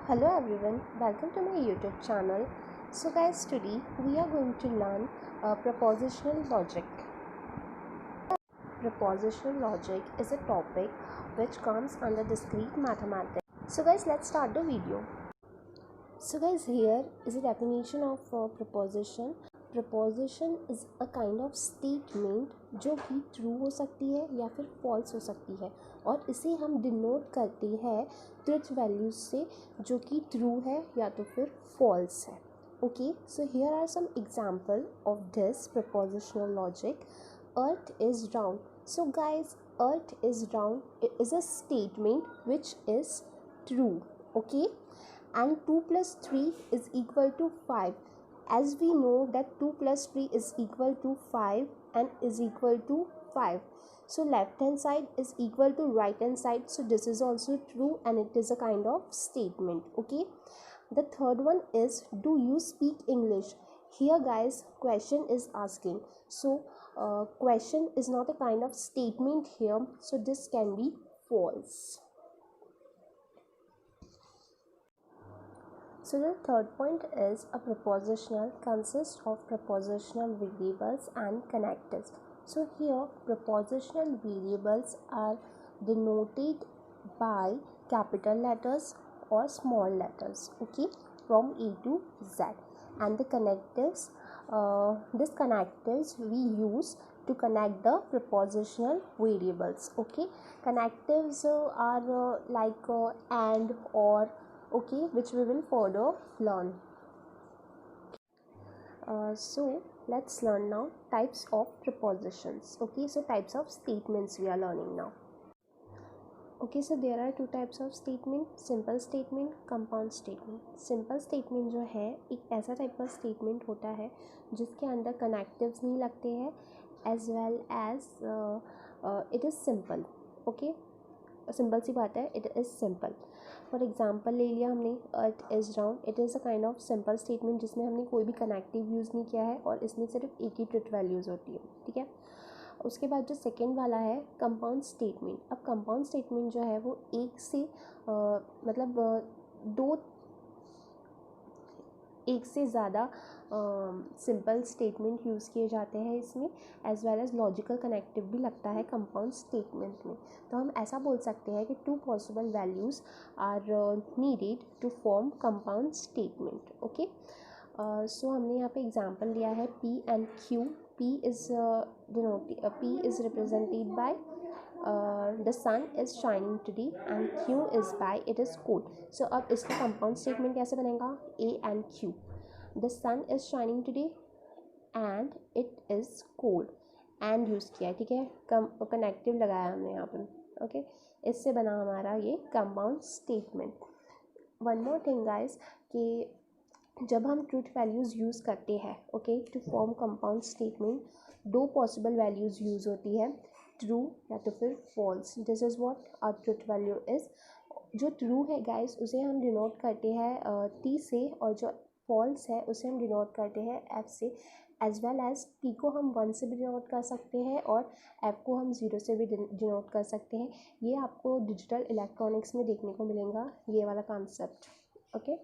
Hello everyone, welcome to my YouTube channel. So guys, today we are going to learn propositional logic. Propositional logic is a topic which comes under discrete mathematics. So guys, let's start the video. So guys, here is a definition of proposition. Proposition is a kind of statement जो कि true हो सकती है या फिर false हो सकती है, और इसे हम denote करते हैं truth values से, जो कि true है या तो फिर false है. Okay, so here are some example of this propositional logic. Earth is round. So guys, earth is round is a statement which is true. Okay, and 2 plus 3 is equal to 5. As we know that 2 plus 3 is equal to 5 and is equal to 5. So left hand side is equal to right hand side. So this is also true and it is a kind of statement. Okay. The third one is, do you speak English? Here guys, question is asking. So question is not a kind of statement here. So this can be false. So the third point is, a propositional consists of propositional variables and connectives. So here propositional variables are denoted by capital letters or small letters, okay, from A to Z. And the connectives, these connectives we use to connect the propositional variables. Okay, connectives are like and, or, okay, which we will further learn. So let's learn now types of prepositions. Okay, so types of statements we are learning now. Okay, so there are two types of statement, simple statement, compound statement. Simple statement जो है एक ऐसा type का statement होता है जिसके अंदर connectives नहीं लगते हैं, as well as it is simple. Okay, simple सी बात है, it is simple. For example ले लिया हमने, earth is round. It is a kind of simple statement जिसमें हमने कोई भी कनेक्टिव यूज़ नहीं किया है और इसमें सिर्फ एक ही ट्रुथ वैल्यूज़ होती है. ठीक है. उसके बाद जो सेकेंड वाला है कंपाउंड स्टेटमेंट. अब कंपाउंड स्टेटमेंट जो है वो एक से एक से ज़्यादा सिंपल स्टेटमेंट यूज़ किए जाते हैं इसमें, as well as logical connective भी लगता है कंपाउंड स्टेटमेंट में. तो हम ऐसा बोल सकते हैं कि 2 possible values are needed to form compound statement. Okay, so हमने यहाँ पे एग्जांपल लिया है P and Q. P is represented by the sun is shining today and Q is by it is cold. So अब इसका compound statement कैसे बनेगा? A and Q. The sun is shining today and it is cold. and use किया है. ठीक है, connective लगाया हमने यहाँ पर. ओके, इससे बना हमारा ये compound statement. One more thing guys, कि जब हम ट्रूथ वैल्यूज़ यूज़ करते हैं, okay, to form compound statement, 2 possible values use होती है, ट्रू या तो फिर false. This is what our truth value is. जो ट्रू है गाइस उसे हम डिनोट करते हैं T से, और जो फॉल्स है उसे हम डिनोट करते हैं F से. एज वेल एज T को हम 1 से भी डिनोट कर सकते हैं और F को हम 0 से भी डिनोट कर सकते हैं. ये आपको डिजिटल इलेक्ट्रॉनिक्स में देखने को मिलेगा, ये वाला concept. Okay,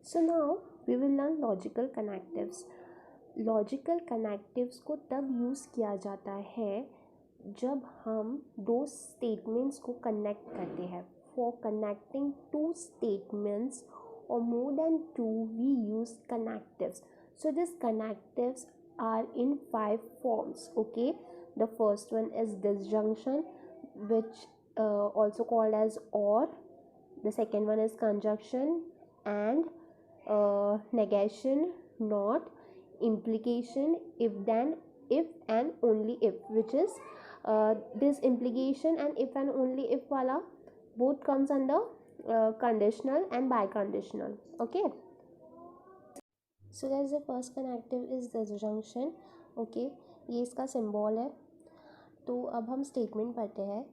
so now we will learn logical connectives. Logical connectives को तब यूज़ किया जाता है जब हम 2 स्टेटमेंट्स को कनेक्ट करते हैं. For connecting 2 statements or more than 2 we use connectives. So these connectives are in 5 forms. Okay, the first one is disjunction, which also called as or. The second one is conjunction and negation, not, implication, if then, if and only if, which is this implication and if and only if wala both comes under conditional and biconditional. Okay, so guys, the first connective is disjunction. Okay, ये इसका symbol है. तो अब हम statement पढ़ते हैं.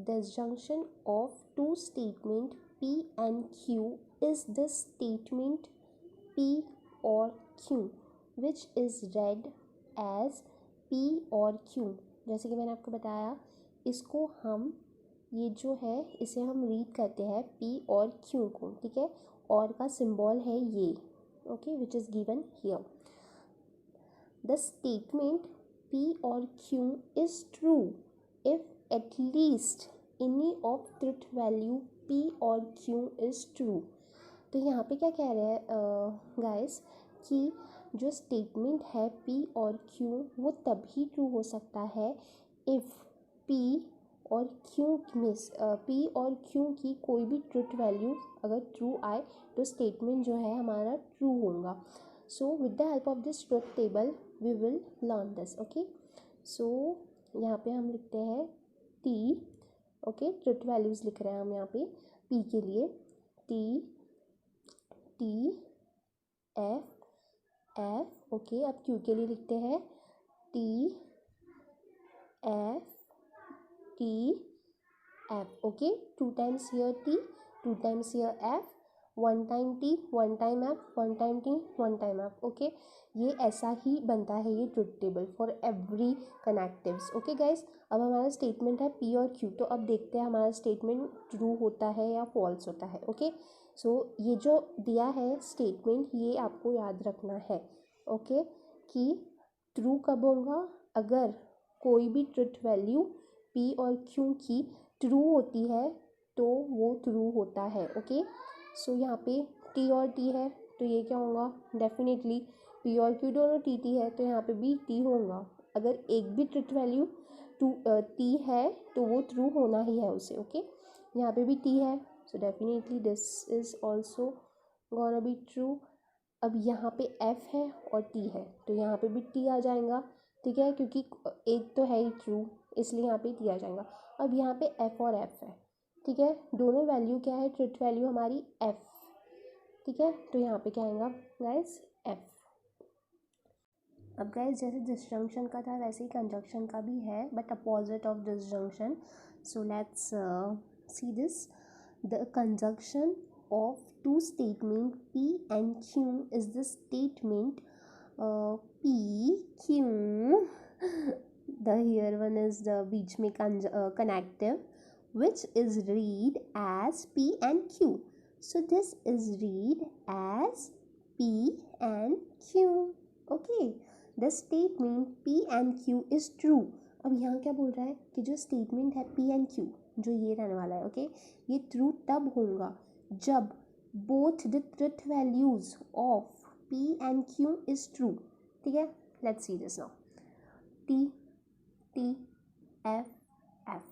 disjunction of 2 statement P and Q is the statement P or Q which is read as P or Q. जैसे कि मैंने आपको बताया, इसको हम ये जो है इसे हम रीड करते हैं P और Q को, ठीक है, और का सिंबल है ये, okay, which is given here. The statement P और Q is true if at least any of truth value P और Q इज़ ट्रू। तो यहाँ पे क्या कह रहे हैं गाइस कि जो स्टेटमेंट है P और Q वो तभी ट्रू हो सकता है इफ़ P और Q में P और Q की कोई भी ट्रुथ वैल्यू अगर ट्रू आए तो स्टेटमेंट जो है हमारा ट्रू होगा। So with the help of this truth table we will learn this, okay. So यहाँ पे हम लिखते हैं T, ओके, ट्रुथ वैल्यूज़ लिख रहे हैं हम यहाँ पे P के लिए T F, ओके। अब Q के लिए लिखते हैं T F, okay. 2 times here T, 2 times here F, 1 time T, 1 time F, 1 time T, 1 time F, okay. ये ऐसा ही बनता है ये truth table for every connectives, okay guys. अब हमारा स्टेटमेंट है P और Q, तो अब देखते हैं हमारा स्टेटमेंट ट्रू होता है या फॉल्स होता है, ओके। सो ये जो दिया है स्टेटमेंट ये आपको याद रखना है, ओके, कि ट्रू कब होगा अगर कोई भी ट्रुथ वैल्यू P और Q की ट्रू होती है तो वो ट्रू होता है, ओके। सो यहाँ पे T और T है तो ये क्या होगा, डेफिनेटली P और Q दोनों T है तो यहाँ पे भी T होगा। अगर एक भी ट्रुथ वैल्यू T है तो वो ट्रू होना ही है उसे, ओके। यहाँ पे भी T है so definitely this is also gonna be true. अब यहाँ पे F है और T है तो यहाँ पे भी T आ जाएगा, ठीक है, क्योंकि एक तो है ही ट्रू इसलिए यहाँ पे T आ जाएगा। अब यहाँ पे F और F है, ठीक है, दोनों वैल्यू क्या है, ट्रुथ वैल्यू हमारी F, ठीक है, तो यहाँ पे क्या आएगा गाइस F। अब गाइस जैसे डिसजंक्शन का था वैसे ही कंजंक्शन का भी है but opposite of disjunction. So let's see this. The conjunction of two statement P and Q is the statement P Q. The here one is the बीच में connective which is read as P and Q. So this is read as P and Q. Okay. The statement P and Q is true. अब यहाँ क्या बोल रहा है कि जो statement है P and Q जो ये रहने वाला है, ओके, ये ट्रू तब होगा जब both the truth values of P and Q is true, ठीक है। Let's see this now. T T F F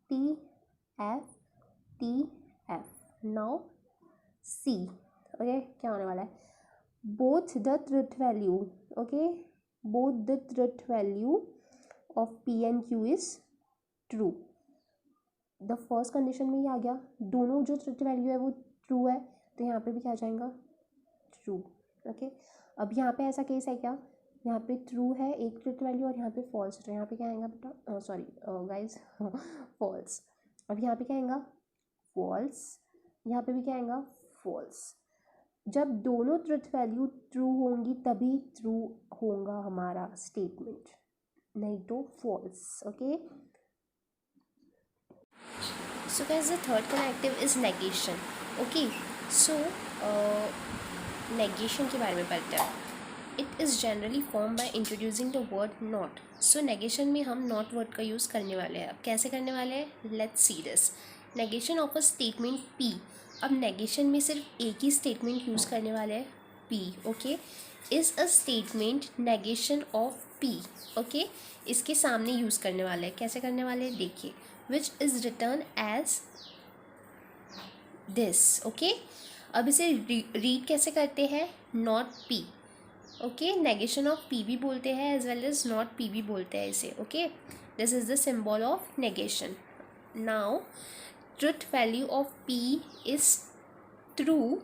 T F T F now C, okay, क्या होने वाला है, both the truth value, okay, both the truth value of P and Q is true. The first condition में ही आ गया, दोनों जो truth value है वो ट्रू है तो यहाँ पे भी क्या आ जाएगा ट्रू, ओके। अब यहाँ पे ऐसा केस है क्या, यहाँ पे ट्रू है एक ट्रुथ वैल्यू और यहाँ पे फॉल्स है तो यहाँ पे क्या आएगा बेटा, सॉरी गाइस, फॉल्स। अब यहाँ पे क्या आएगा फॉल्स, यहाँ पे भी क्या आएगा फॉल्स। जब दोनों ट्रुथ वैल्यू ट्रू होंगी तभी ट्रू होगा हमारा स्टेटमेंट, नहीं तो false, okay. So guys, the third connective is negation, okay. So negation के बारे में पढ़ते हैं। It is generally formed by introducing the word not. So negation में हम not word का यूज़ करने वाले हैं। अब कैसे करने वाले हैं, let's see this. Negation of a statement P. अब negation में सिर्फ एक ही statement यूज़ करने वाले हैं P, okay. Is a statement negation of P, okay. इसके सामने यूज़ करने वाले हैं, कैसे करने वाले हैं देखिए, which is written as this, okay. अब इसे रीड कैसे करते हैं, not P, okay. negation of P भी बोलते हैं as well as not P भी बोलते हैं इसे, okay. this is the symbol of negation. Now truth value of P is true,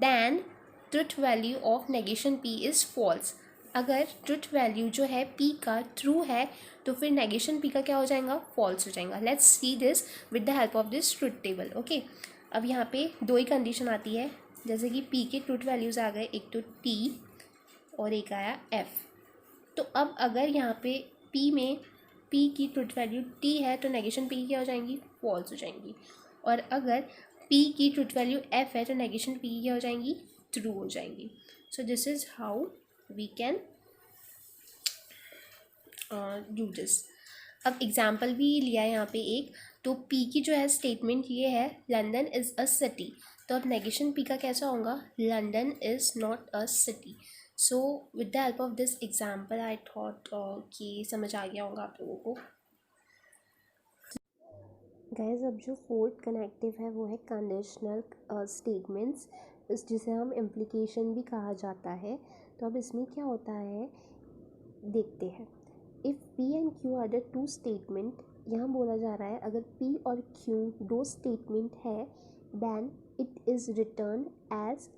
then truth value of negation P is false. अगर truth value जो है P का ट्रू है तो फिर नेगेशन P का क्या हो जाएगा, फॉल्स हो जाएगा। Let's see this with the help of this truth table, okay. अब यहाँ पे दो ही कंडीशन आती है, जैसे कि P के ट्रुथ वैल्यूज़ आ गए, एक तो T और एक आया F। तो अब अगर यहाँ पे P में P की ट्रुथ वैल्यू T है तो नेगेशन P की क्या हो जाएंगी, फॉल्स हो जाएंगी। और अगर p की ट्रुथ वैल्यू f है तो नेगेशन p की क्या हो जाएंगी, ट्रू हो जाएंगी। So this is how we can do this. अब एग्जाम्पल भी लिया है यहाँ पे एक, तो p की जो है स्टेटमेंट ये है, लंदन इज़ अ सिटी। तो अब नेगेशन p का कैसा होगा, London is not a city. So with the help of this example I thought कि समझ आ गया होगा आप लोगों को। गाइस अब जो फोर्थ कनेक्टिव है वो है कंडीशनल स्टेटमेंट्स, जिसे हम इम्प्लीकेशन भी कहा जाता है। तो अब इसमें क्या होता है देखते हैं। If P and Q are the two statement, यहाँ बोला जा रहा है अगर P और Q दो स्टेटमेंट है then it is written as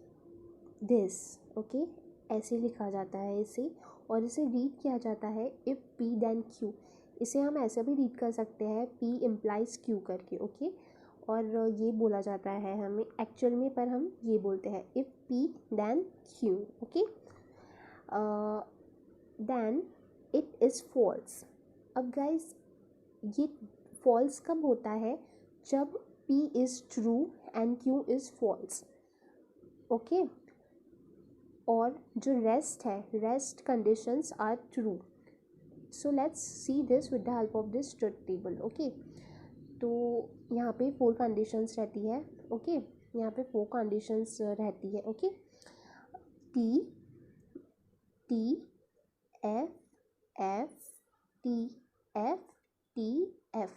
this. Okay, ऐसे लिखा जाता है इसे, और इसे रीड किया जाता है इफ़ P देन Q। इसे हम ऐसे भी रीड कर सकते हैं P इम्प्लाइज Q करके। ओके, और ये बोला जाता है हमें एक्चुअल में, पर हम ये बोलते हैं if P then Q। Okay, then it is false. अब गाइस ये फॉल्स कब होता है, जब P is true and Q is false. Okay, और जो रेस्ट है, rest conditions are true. So let's see this with the help of this truth table. Okay, तो यहाँ पे 4 कंडीशंस रहती है। ओके, यहाँ पे 4 कंडीशंस रहती है। Okay, T T F F T F T F.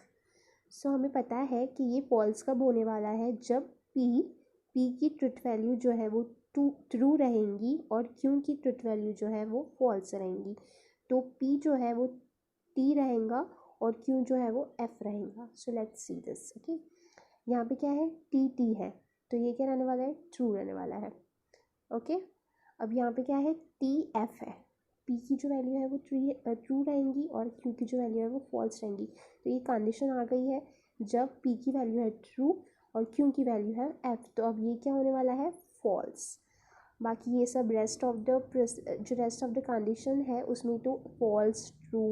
So हमें पता है कि ये फॉल्स कब होने वाला है, जब पी की ट्रुथ वैल्यू जो है वो ट्रू रहेंगी और क्यू की ट्रुथ वैल्यू जो है वो फॉल्स रहेंगी। तो पी जो है वो टी रहेगा और क्यू जो है वो एफ रहेगा। सो लेट्स सी दिस। ओके, यहाँ पे क्या है, टी है, तो ये क्या रहने वाला है, ट्रू रहने वाला है। ओके, अब यहाँ पे क्या है, टी एफ है, पी की जो वैल्यू है वो ट्रू रहेंगी और क्यू की जो वैल्यू है वो फॉल्स रहेंगी। तो ये कंडीशन आ गई है जब पी की वैल्यू है ट्रू और क्यू की वैल्यू है एफ। तो अब ये क्या होने वाला है, फॉल्स। बाकी ये सब रेस्ट ऑफ द जो रेस्ट ऑफ द कंडीशन है उसमें तो फॉल्स, ट्रू,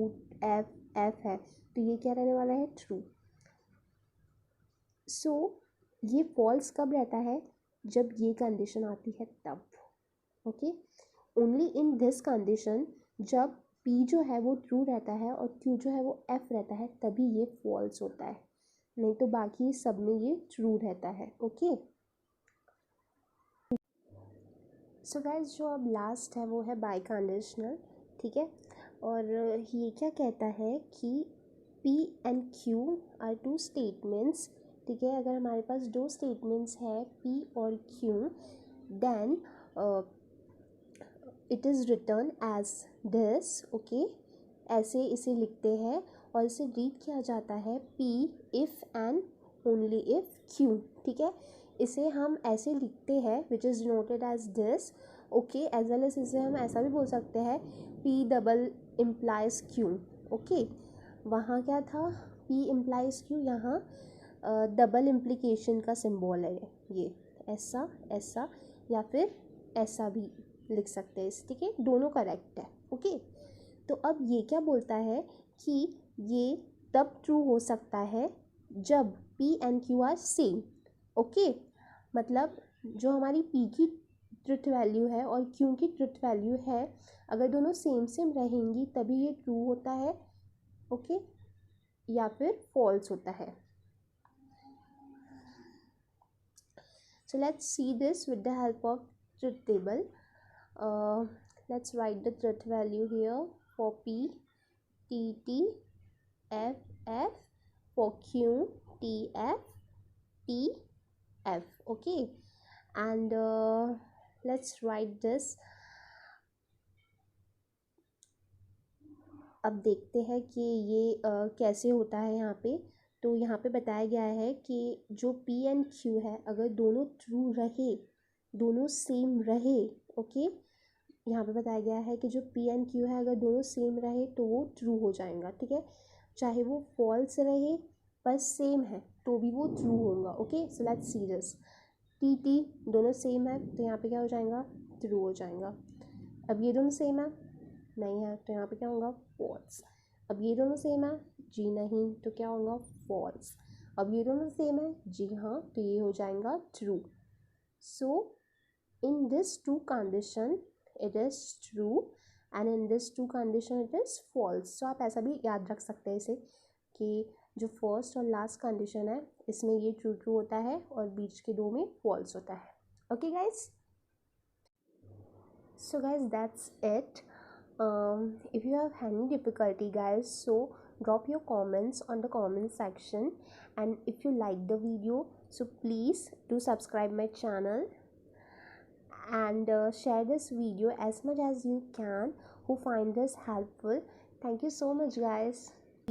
एफ है, तो ये क्या रहने वाला है, ट्रू। सो ये फॉल्स कब रहता है, जब ये कंडीशन आती है तब। Okay, only in this condition, जब P जो है वो ट्रू रहता है और Q जो है वो F रहता है, तभी ये फॉल्स होता है, नहीं तो बाकी सब में ये ट्रू रहता है। ओके, सो गाइस जो अब लास्ट है वो है बाई कंडीशनल। ठीक है, और ये क्या कहता है कि P and Q are two statements. ठीक है, अगर हमारे पास दो स्टेटमेंट्स है P और Q, then it is written as this. Okay, ऐसे इसे लिखते हैं और इसे रीड किया जाता है P if and only if Q। ठीक है, इसे हम ऐसे लिखते हैं which is denoted as this. Okay, as well as इसे हम ऐसा भी बोल सकते हैं P double implies Q। Okay, वहाँ क्या था, P इम्प्लाइज Q, यहाँ डबल इम्प्लीकेशन का सिंबल है ये, ऐसा ऐसा या फिर ऐसा भी लिख सकते हैं इस। ठीक है, दोनों करेक्ट है। ओके, तो अब ये क्या बोलता है कि ये तब ट्रू हो सकता है जब P and Q are same. Okay, मतलब जो हमारी P की ट्रुथ वैल्यू है और Q की ट्रुथ वैल्यू है, अगर दोनों सेम सेम रहेंगी तभी ये ट्रू होता है। ओके, या फिर फॉल्स होता है। So let's see this with the help of truth table. Let's write the truth value here for P, T, T, F, F, for Q, T, F, T, F. Okay, and let's write this. अब देखते हैं कि ये कैसे होता है यहाँ पे। तो यहाँ पे बताया गया है कि जो P एंड Q है, अगर दोनों ट्रू रहे, दोनों सेम रहे, ओके, यहाँ पे बताया गया है कि जो P एंड Q है अगर दोनों सेम रहे तो वो ट्रू हो जाएगा। ठीक है, चाहे वो फॉल्स रहे पर सेम है तो भी वो ट्रू होगा। Okay, so let's see this. T दोनों सेम है तो यहाँ पे क्या हो जाएगा, ट्रू हो जाएगा। अब ये दोनों सेम है, नहीं है, तो यहाँ पे क्या होगा, फॉल्स। अब ये दोनों सेम है, जी नहीं, तो क्या होगा, फॉल्स। अब ये दोनों सेम है, जी हाँ, तो ये हो जाएगा true. So in this two condition it is true and in this two condition it is false. So आप ऐसा भी याद रख सकते हैं इसे कि जो फर्स्ट और लास्ट कंडीशन है इसमें ये ट्रू ट्रू होता है और बीच के दो में फॉल्स होता है. Okay guys, so guys that's it. If you have any difficulty guys, so drop your comments on the comment section, and if you like the video, so please do subscribe my channel and share this video as much as you can who find this helpful. Thank you so much guys.